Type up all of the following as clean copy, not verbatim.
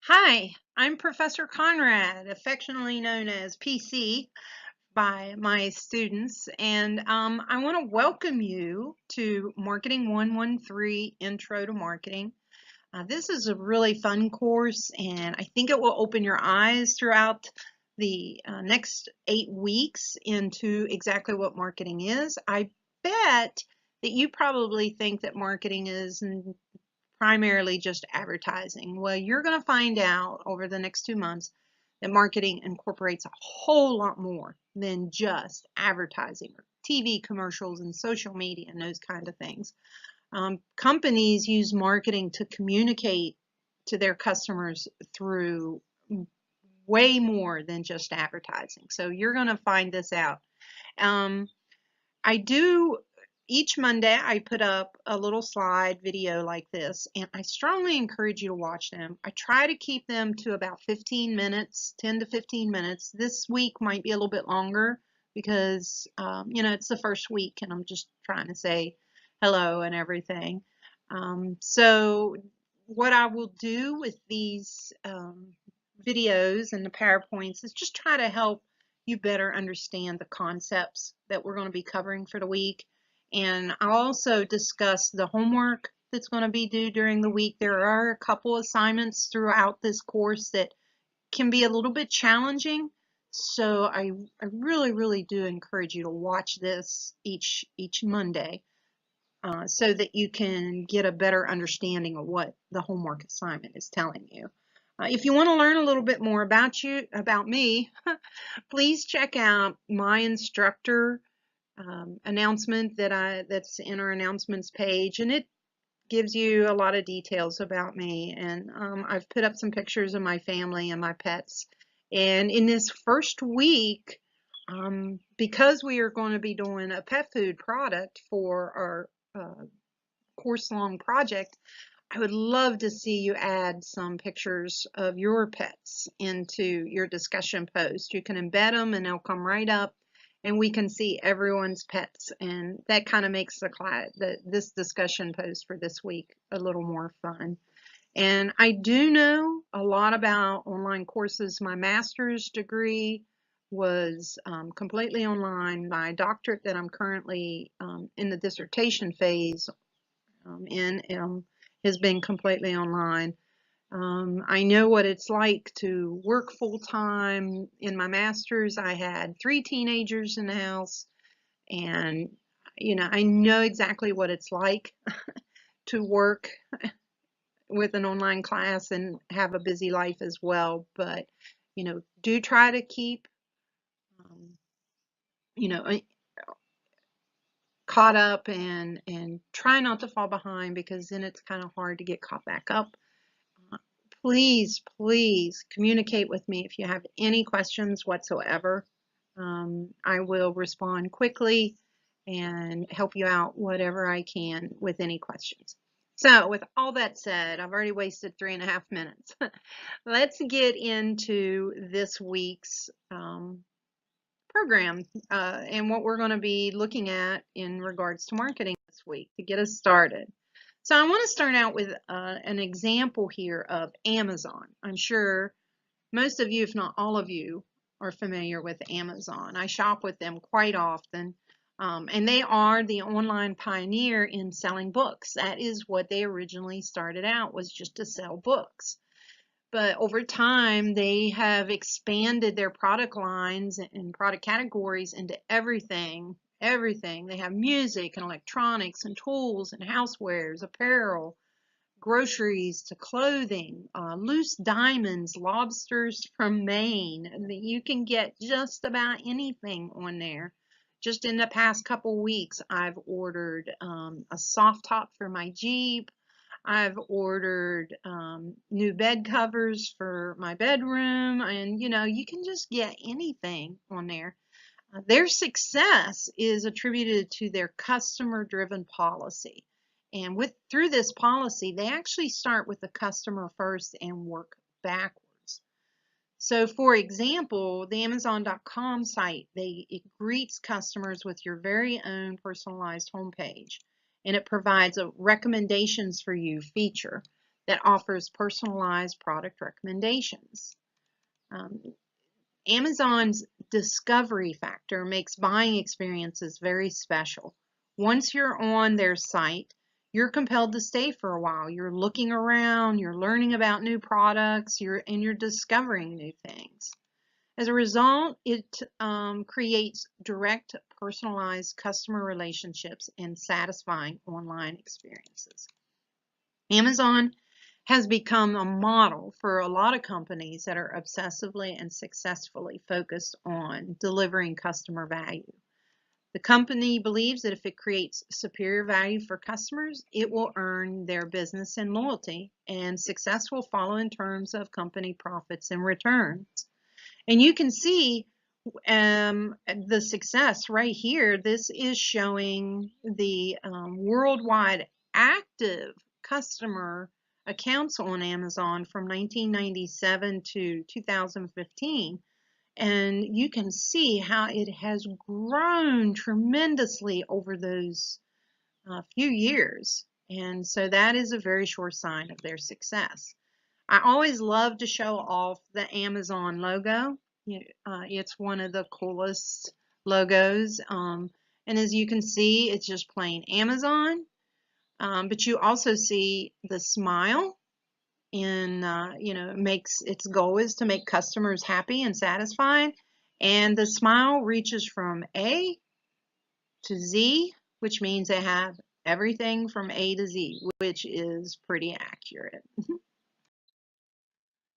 Hi, I'm Professor Conrad, affectionately known as PC by my students, and I want to welcome you to Marketing 113 Intro to Marketing. This is a really fun course, and I think it will open your eyes throughout the next 8 weeks into exactly what marketing is. I bet that you probably think that marketing is primarily just advertising. Well, you're going to find out over the next 2 months that marketing incorporates a whole lot more than just advertising or TV commercials and social media and those kind of things. Companies use marketing to communicate to their customers through way more than just advertising. So you're going to find this out. Um, I do each Monday I put up a little slide video like this, and I strongly encourage you to watch them. I try to keep them to about 15 minutes, 10 to 15 minutes. This week might be a little bit longer because it's the first week and I'm just trying to say hello and everything. So what I will do with these videos and the PowerPoints is just try to help you better understand the concepts that we're going to be covering for the week. And I'll also discuss the homework that's going to be due during the week. There are a couple assignments throughout this course that can be a little bit challenging. So I really, really do encourage you to watch this each Monday so that you can get a better understanding of what the homework assignment is telling you. If you want to learn a little bit more about me, please check out my instructor announcement that's in our announcements page, and it gives you a lot of details about me. And I've put up some pictures of my family and my pets. And in this first week, because we are going to be doing a pet food product for our course-long project, I would love to see you add some pictures of your pets into your discussion post. You can embed them and they'll come right up and we can see everyone's pets, and that kind of makes this discussion post for this week a little more fun. And I do know a lot about online courses. My master's degree was completely online. My doctorate that I'm currently in the dissertation phase in has been completely online. I know what it's like to work full time. In my master's, I had 3 teenagers in the house, and I know exactly what it's like to work with an online class and have a busy life as well. But do try to keep um, you know caught up and try not to fall behind, because then it's kind of hard to get caught back up. Please, please communicate with me if you have any questions whatsoever. I will respond quickly and help you out whatever I can with any questions. So with all that said, I've already wasted 3.5 minutes. Let's get into this week's program and what we're going to be looking at in regards to marketing this week to get us started. So I want to start out with an example here of Amazon. I'm sure most of you, if not all of you, are familiar with Amazon. I shop with them quite often, and they are the online pioneer in selling books. That is what they originally started out, was just to sell books. But over time, they have expanded their product lines and product categories into everything. Everything. They have music and electronics and tools and housewares, apparel, groceries to clothing, loose diamonds, lobsters from Maine. You can get just about anything on there. Just in the past couple weeks, I've ordered a soft top for my Jeep. I've ordered new bed covers for my bedroom, and you can just get anything on there. Their success is attributed to their customer-driven policy. And through this policy, they actually start with the customer first and work backwards. So for example, the Amazon.com site, it greets customers with your very own personalized homepage, and it provides a recommendations for you feature. that offers personalized product recommendations. Um, Amazon's discovery factor makes buying experiences very special. Once you're on their site, you're compelled to stay for a while. You're looking around, you're learning about new products, you're discovering new things. As a result, it creates direct, personalized customer relationships and satisfying online experiences. Amazon has become a model for a lot of companies that are obsessively and successfully focused on delivering customer value. The company believes that if it creates superior value for customers, it will earn their business and loyalty, and success will follow in terms of company profits and returns. And you can see the success right here. This is showing the worldwide active customer accounts on Amazon from 1997 to 2015. And you can see how it has grown tremendously over those few years. And so that is a very sure sign of their success. I always love to show off the Amazon logo. It's one of the coolest logos. And as you can see, it's just plain Amazon. But you also see the smile, and makes its goal is to make customers happy and satisfied. And the smile reaches from A to Z, which means they have everything from A to Z, which is pretty accurate.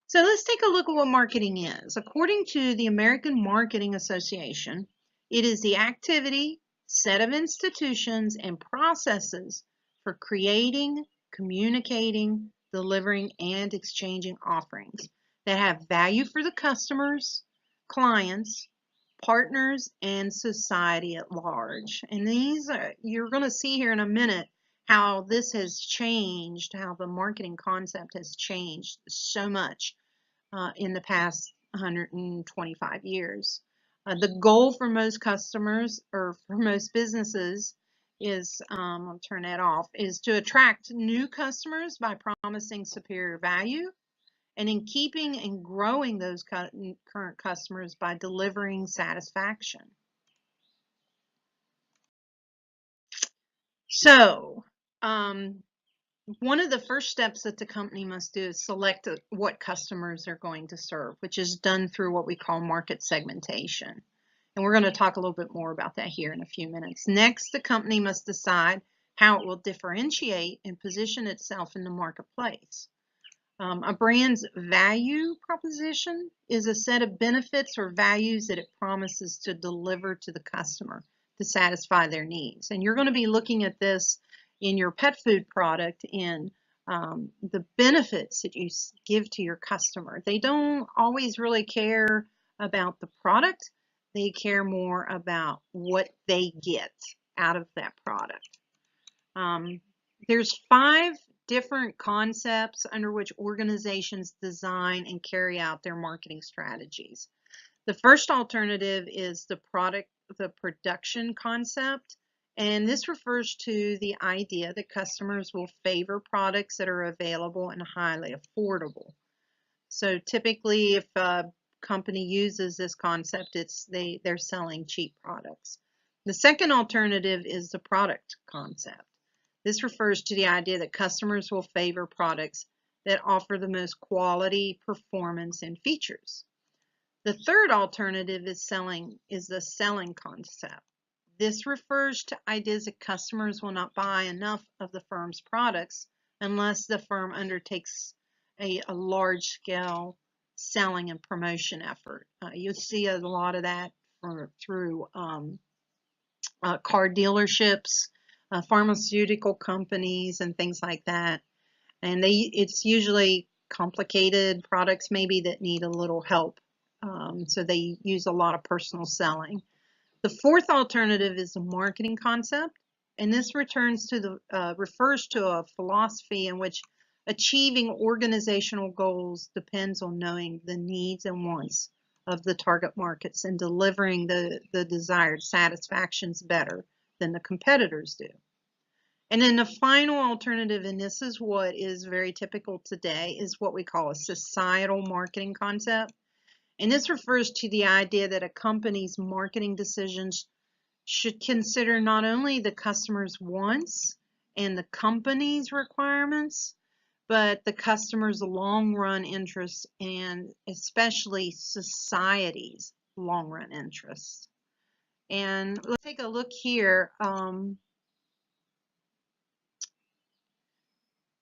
So let's take a look at what marketing is. According to the American Marketing Association, it is the activity, set of institutions, and processes for creating, communicating, delivering, and exchanging offerings that have value for the customers, clients, partners, and society at large. And these you're going to see here in a minute how this has changed, how the marketing concept has changed so much in the past 125 years. The goal for most customers or for most businesses is, I'll turn that off, is to attract new customers by promising superior value, and in keeping and growing those current customers by delivering satisfaction. So, one of the first steps that the company must do is select what customers they're going to serve, which is done through what we call market segmentation. And we're going to talk a little bit more about that here in a few minutes. Next, the company must decide how it will differentiate and position itself in the marketplace. A brand's value proposition is a set of benefits or values that it promises to deliver to the customer to satisfy their needs. And you're going to be looking at this in your pet food product in the benefits that you give to your customer. They don't always really care about the product. They care more about what they get out of that product. There's 5 different concepts under which organizations design and carry out their marketing strategies. The first alternative is the production concept, and this refers to the idea that customers will favor products that are available and highly affordable. So typically, if a company uses this concept, they're selling cheap products. The second alternative is the product concept. This refers to the idea that customers will favor products that offer the most quality, performance, and features. The third alternative is the selling concept. This refers to ideas that customers will not buy enough of the firm's products unless the firm undertakes a large-scale selling and promotion effort. You'll see a lot of that through car dealerships, pharmaceutical companies, and things like that. And it's usually complicated products maybe that need a little help. So they use a lot of personal selling. The fourth alternative is the marketing concept, and this refers to a philosophy in which achieving organizational goals depends on knowing the needs and wants of the target markets and delivering the desired satisfactions better than the competitors do. And then the final alternative, and this is what is very typical today, is what we call a societal marketing concept. And this refers to the idea that a company's marketing decisions should consider not only the customer's wants and the company's requirements, but the customer's long-run interests and especially society's long-run interests. And let's take a look here.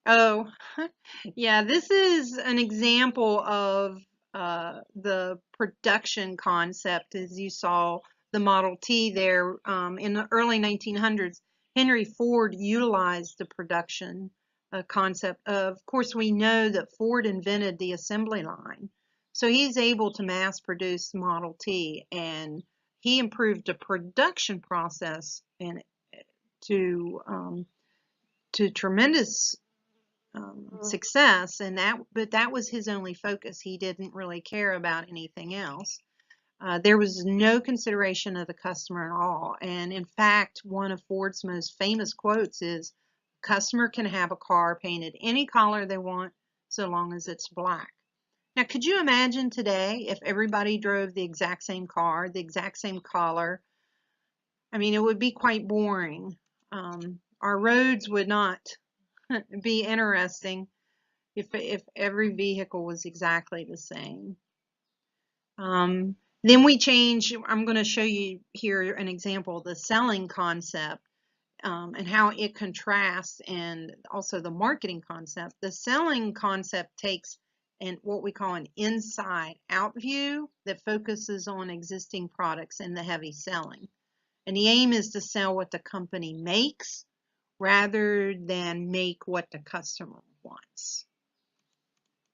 Oh, yeah, this is an example of the production concept. As you saw the Model T there, in the early 1900s, Henry Ford utilized the production concept. Of course, we know that Ford invented the assembly line, so he's able to mass produce Model T, and he improved the production process and to tremendous success, and but that was his only focus. He didn't really care about anything else. There was no consideration of the customer at all. And in fact, one of Ford's most famous quotes is, "Customer can have a car painted any color they want so long as it's black." Now, could you imagine today if everybody drove the exact same car, the exact same color? I mean, it would be quite boring. Our roads would not be interesting if every vehicle was exactly the same. Then we change. I'm going to show you here an example of the selling concept and how it contrasts, and also the marketing concept. The selling concept takes what we call an inside out view that focuses on existing products and the heavy selling. And the aim is to sell what the company makes rather than make what the customer wants.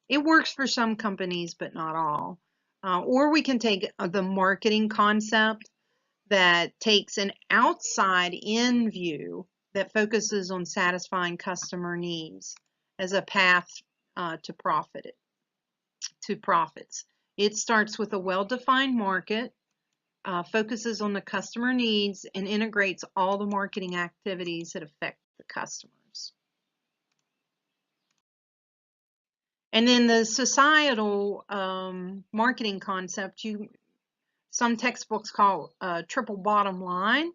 It works for some companies, but not all. Or we can take the marketing concept that takes an outside-in view that focuses on satisfying customer needs as a path to profits. It starts with a well-defined market, focuses on the customer needs, and integrates all the marketing activities that affect the customers. And then the societal marketing concept, some textbooks call triple bottom line,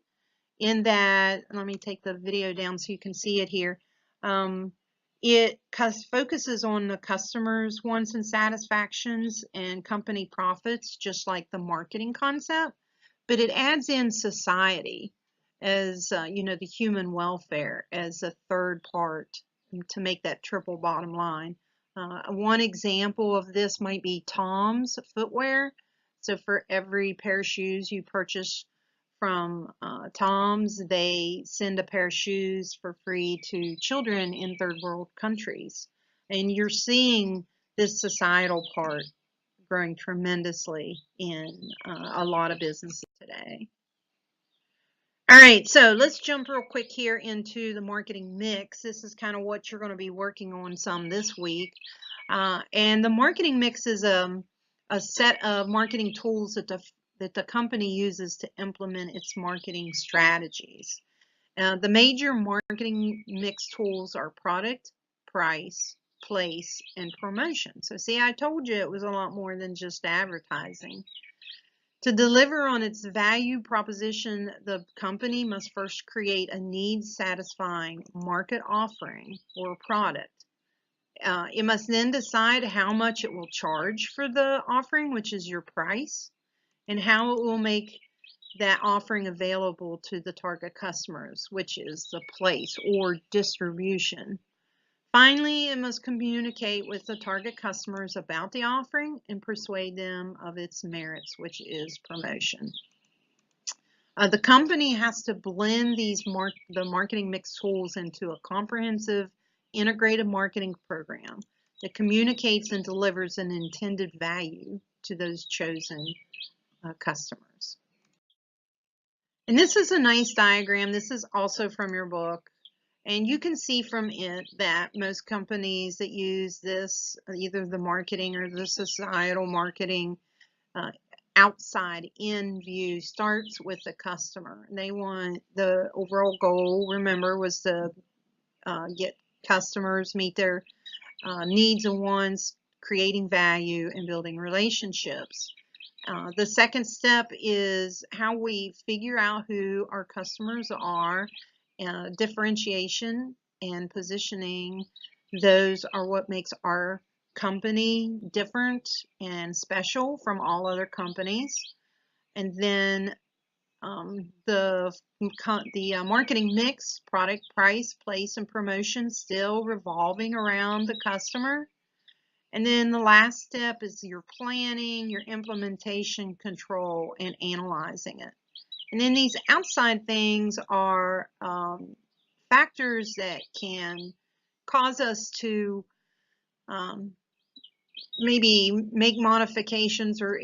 in that, let me take the video down so you can see it here. It focuses on the customer's wants and satisfactions and company profits, just like the marketing concept, but it adds in society as, the human welfare as a third part to make that triple bottom line. One example of this might be Tom's footwear. So for every pair of shoes you purchase from Tom's, they send a pair of shoes for free to children in third world countries. And you're seeing this societal part growing tremendously in a lot of businesses today. All right, so let's jump real quick here into the marketing mix. This is kind of what you're going to be working on some this week. And the marketing mix is a set of marketing tools that the company uses to implement its marketing strategies. The major marketing mix tools are product, price, place, and promotion. So see, I told you it was a lot more than just advertising. To deliver on its value proposition, the company must first create a needs-satisfying market offering or product. It must then decide how much it will charge for the offering, which is your price, and how it will make that offering available to the target customers, which is the place or distribution. Finally, it must communicate with the target customers about the offering and persuade them of its merits, which is promotion. The company has to blend the marketing mix tools into a comprehensive, integrated marketing program that communicates and delivers an intended value to those chosen customers. And this is a nice diagram. This is also from your book. And you can see from it that most companies that use this, either the marketing or the societal marketing outside in view, starts with the customer. They want the overall goal, remember, was to get customers, meet their needs and wants, creating value, and building relationships. The second step is how we figure out who our customers are. Differentiation and positioning, those are what makes our company different and special from all other companies. And then the marketing mix, product, price, place, and promotion, still revolving around the customer. And then the last step is your planning, your implementation, control, and analyzing it. And then these outside things are factors that can cause us to maybe make modifications, or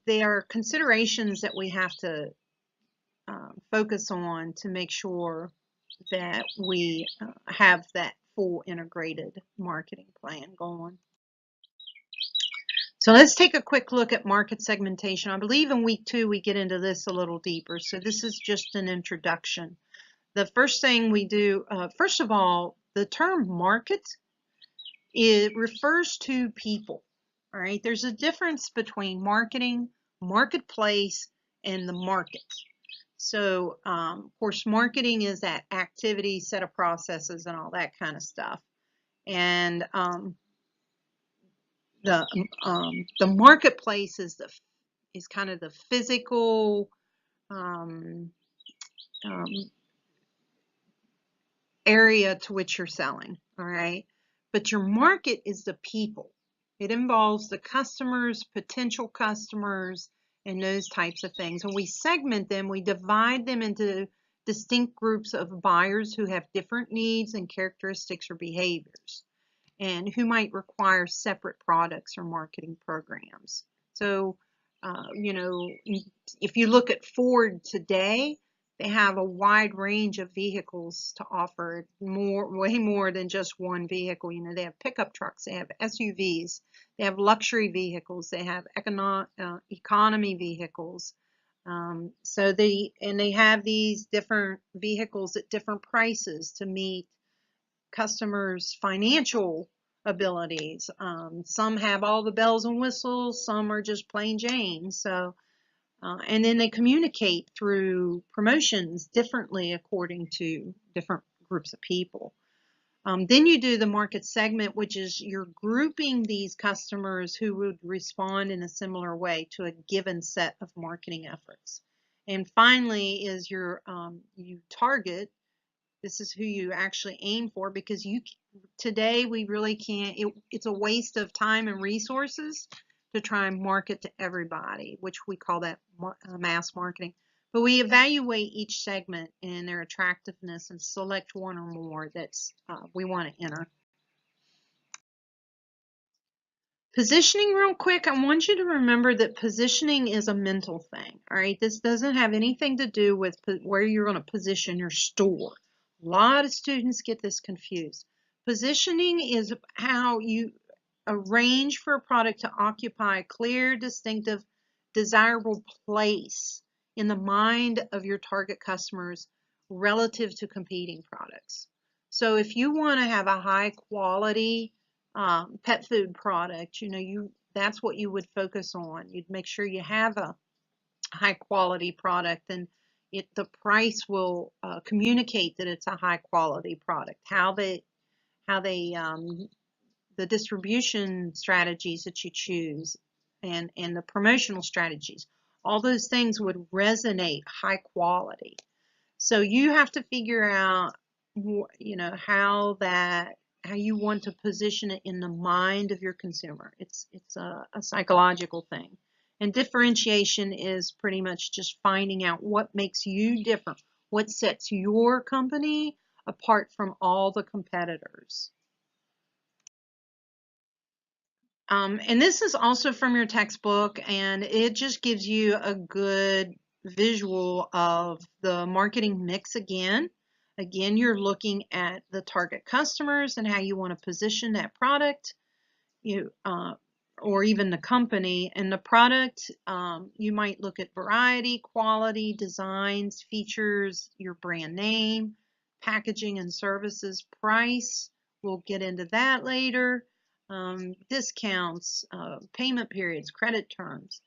they are considerations that we have to focus on to make sure that we have that full integrated marketing plan going. So let's take a quick look at market segmentation. I believe in week 2 we get into this a little deeper. So this is just an introduction. The first thing we do, first of all, the term market, it refers to people. All right, there's a difference between marketing, marketplace, and the market. So, of course, marketing is that activity, set of processes, and all that kind of stuff. And the marketplace is kind of the physical area to which you're selling. All right, but your market is the people. It involves the customers, potential customers, and those types of things. And we segment them, we divide them into distinct groups of buyers who have different needs and characteristics or behaviors, and who might require separate products or marketing programs. So, you know, if you look at Ford today, they have a wide range of vehicles to offer, way more than just one vehicle. You know, they have pickup trucks, they have SUVs, they have luxury vehicles, they have economy vehicles. So they have these different vehicles at different prices to meet customers' financial abilities. Some have all the bells and whistles, some are just plain Jane. So. And then they communicate through promotions differently according to different groups of people. Then you do the market segment, which is you're grouping these customers who would respond in a similar way to a given set of marketing efforts. And finally is you target. This is who you actually aim for, because today we really can't, it's a waste of time and resources to try and market to everybody, which we call that mass marketing. But we evaluate each segment and their attractiveness and select one or more that's we want to enter. Positioning, real quick, I want you to remember that positioning is a mental thing. All right, this doesn't have anything to do with where you're going to position your store. A lot of students get this confused. Positioning is how you arrange for a product to occupy a clear, distinctive, desirable place in the mind of your target customers relative to competing products. So if you want to have a high quality pet food product, you know, that's what you would focus on. You'd make sure you have a high quality product, and the price will communicate that it's a high quality product. The distribution strategies that you choose, and the promotional strategies, all those things would resonate high quality. So you have to figure out, you know, how you want to position it in the mind of your consumer. It's a psychological thing. And differentiation is pretty much just finding out what makes you different, what sets your company apart from all the competitors. And this is also from your textbook, and it just gives you a good visual of the marketing mix again. Again, you're looking at the target customers and how you want to position that product, or even the company. And the product, you might look at variety, quality, designs, features, your brand name, packaging and services, price, we'll get into that later, discounts, payment periods, credit terms,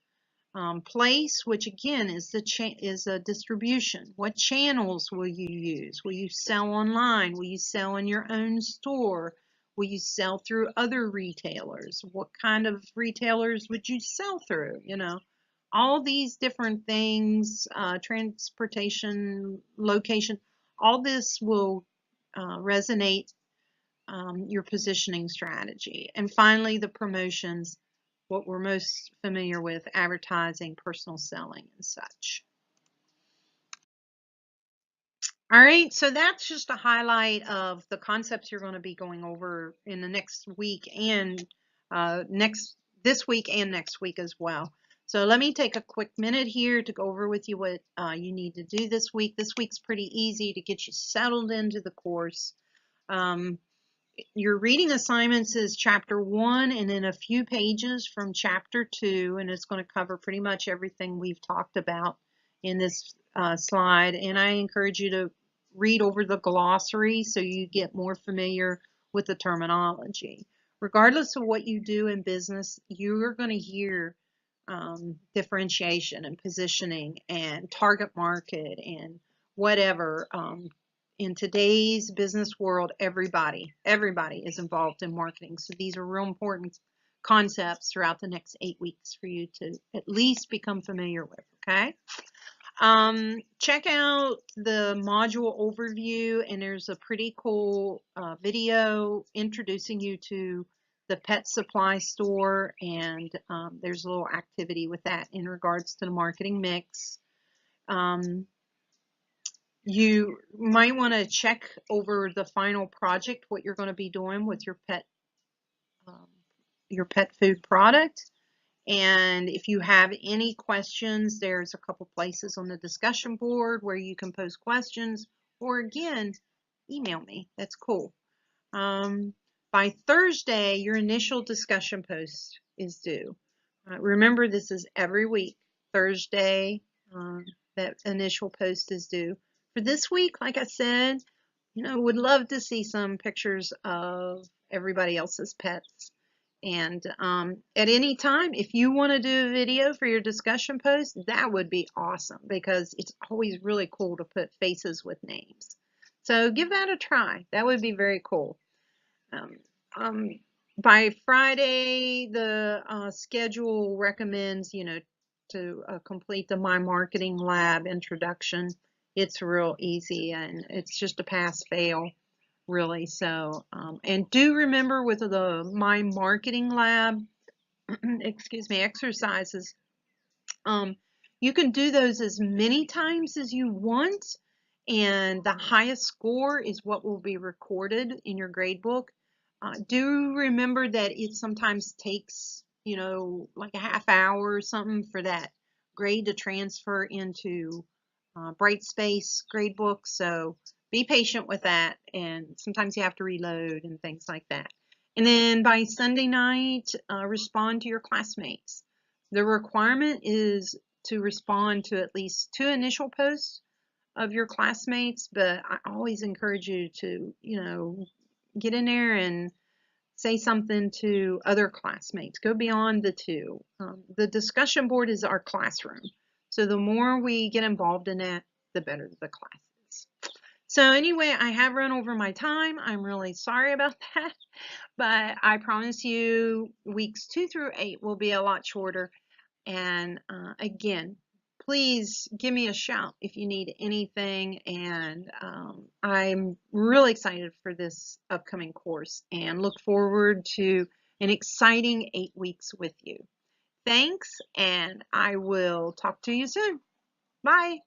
place, which again is a distribution. What channels will you use? Will you sell online? Will you sell in your own store? Will you sell through other retailers? What kind of retailers would you sell through? All these different things, transportation, location, all this will resonate your positioning strategy. And finally, the promotions, what we're most familiar with, advertising, personal selling, and such. All right, so that's just a highlight of the concepts you're going to be going over in the next week and this week and next week as well. So let me take a quick minute here to go over with you what you need to do this week. This week's pretty easy to get you settled into the course. Your reading assignments is chapter 1 and then a few pages from chapter 2, and it's going to cover pretty much everything we've talked about in this slide. And I encourage you to read over the glossary so you get more familiar with the terminology. Regardless of what you do in business, you're going to hear differentiation and positioning and target market and whatever. In today's business world, everybody is involved in marketing. So these are real important concepts throughout the next 8 weeks for you to at least become familiar with, okay? Check out the module overview, and there's a pretty cool video introducing you to the pet supply store, and there's a little activity with that in regards to the marketing mix. You might want to check over the final project, what you're going to be doing with your pet food product. And if you have any questions, there's a couple places on the discussion board where you can post questions, or again, email me. That's cool. By Thursday, your initial discussion post is due. Remember, this is every week. Thursday, that initial post is due. For this week, like I said, would love to see some pictures of everybody else's pets. And at any time, if you want to do a video for your discussion post, that would be awesome, because it's always really cool to put faces with names. So give that a try. That would be very cool. By Friday, the schedule recommends, to complete the My Marketing Lab introduction. It's real easy, and it's just a pass-fail, really. So, and do remember with the My Marketing Lab, excuse me, exercises, you can do those as many times as you want, and the highest score is what will be recorded in your grade book. Do remember that it sometimes takes, like a half hour or something for that grade to transfer into Brightspace gradebook. So be patient with that, and sometimes you have to reload and things like that. And then by Sunday night, respond to your classmates. The requirement is to respond to at least 2 initial posts of your classmates, but I always encourage you to, get in there and say something to other classmates. Go beyond the 2. The discussion board is our classroom. So the more we get involved in that, the better the class is. So anyway, I have run over my time. I'm really sorry about that, but I promise you weeks 2 through 8 will be a lot shorter. And again, please give me a shout if you need anything. And I'm really excited for this upcoming course and look forward to an exciting 8 weeks with you. Thanks, and I will talk to you soon. Bye.